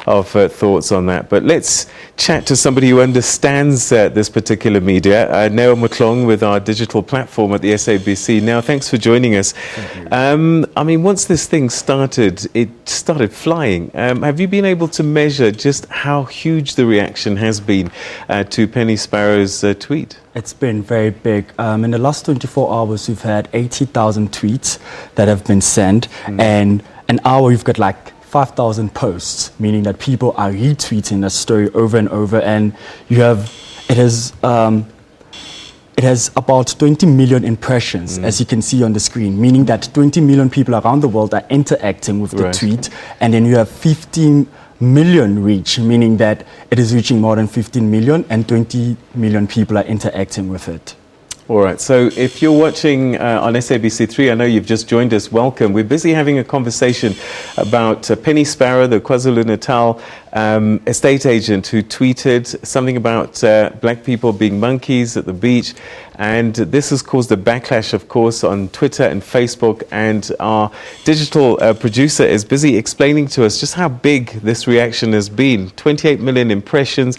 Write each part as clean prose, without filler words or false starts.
of thoughts on that. But let's chat to somebody who understands this particular media. Nell McClung with our digital platform at the SABC. Now, thanks for joining us. I mean, once this thing started, it started flying. Have you been able to measure just how huge the reaction has been to Penny Sparrow's tweet? It's been very big. In the last 24 hours, we've had 80,000 tweets that have been sent. And an hour, we've got like 5,000 posts, meaning that people are retweeting the story over and over. And it has about 20 million impressions, as you can see on the screen, meaning that 20 million people around the world are interacting with the tweet. And then you have 15 million reach, meaning that it is reaching more than 15 million and 20 million people are interacting with it. All right, so if you're watching on SABC3, I know you've just joined us, welcome. We're busy having a conversation about Penny Sparrow, the KwaZulu-Natal estate agent who tweeted something about black people being monkeys at the beach. And this has caused a backlash, of course, on Twitter and Facebook. And our digital producer is busy explaining to us just how big this reaction has been. 28 million impressions.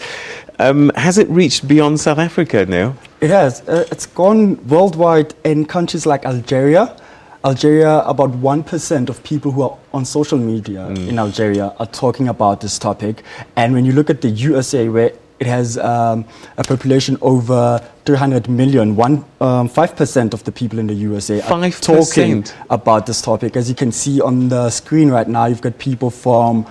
Has it reached beyond South Africa now? It has. It's gone worldwide in countries like Algeria. Algeria, about 1% of people who are on social media in Algeria are talking about this topic. And when you look at the USA, where it has a population over 300 million, 5% of the people in the USA are talking about this topic. As you can see on the screen right now, you've got people from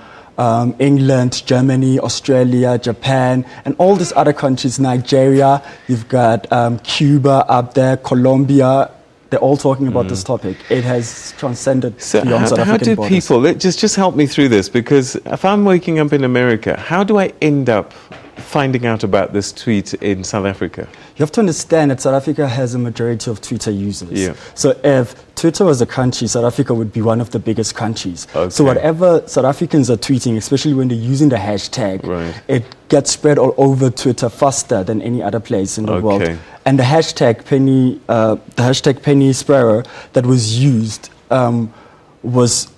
England, Germany, Australia, Japan, and all these other countries, Nigeria, you've got Cuba up there, Colombia. They're all talking about this topic. It has transcended beyond South African borders. How do people, just help me through this, because if I'm waking up in America, how do I end up finding out about this tweet in South Africa? You have to understand that South Africa has a majority of Twitter users. So if Twitter was a country, South Africa would be one of the biggest countries. So whatever South Africans are tweeting, especially when they're using the hashtag, it gets spread all over Twitter faster than any other place in the world. And the hashtag Penny Sparrow that was used was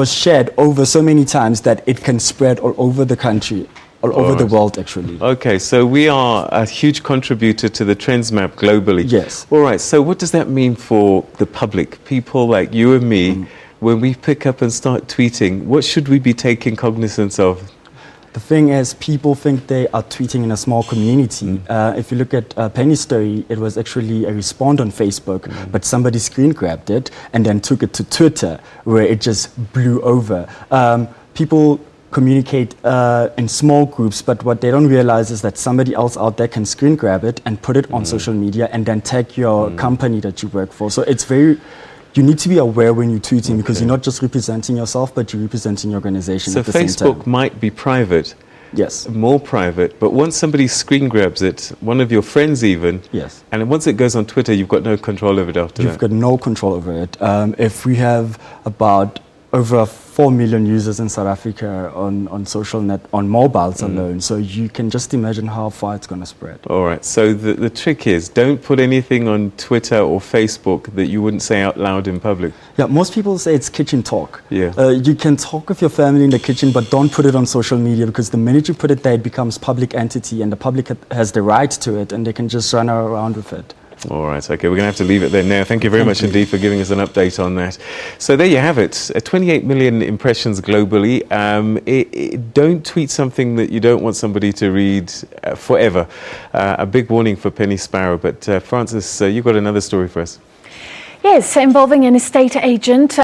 shared over so many times that it can spread all over the country. All over the world, actually. Okay, so we are a huge contributor to the trends map globally. Yes. All right, so what does that mean for the public, people like you and me, when we pick up and start tweeting? What should we be taking cognizance of? The thing is, people think they are tweeting in a small community. If you look at Penny's story, it was actually a response on Facebook, but somebody screen grabbed it and then took it to Twitter, where it just blew over. People communicate in small groups, but what they don't realize is that somebody else out there can screen grab it and put it on social media and then tag your company that you work for. So it's you need to be aware when you're tweeting, because you're not just representing yourself, but you're representing your organization at the same time. So Facebook might be private. Yes. More private, but once somebody screen grabs it, one of your friends even, and once it goes on Twitter, you've got no control over it after that. You've got no control over it. If we have about over 4 million users in South Africa on social net, on mobiles alone. So you can just imagine how far it's going to spread. All right. So the trick is, don't put anything on Twitter or Facebook that you wouldn't say out loud in public. Yeah, most people say it's kitchen talk. Yeah. You can talk with your family in the kitchen, but don't put it on social media, because the minute you put it there, it becomes public entity, and the public has the right to it, and they can just run around with it. All right, okay, we're going to have to leave it there now. Thank you very much indeed for giving us an update on that. So there you have it, 28 million impressions globally. Don't tweet something that you don't want somebody to read forever. A big warning for Penny Sparrow. But Francis, you've got another story for us. Yes, involving an estate agent.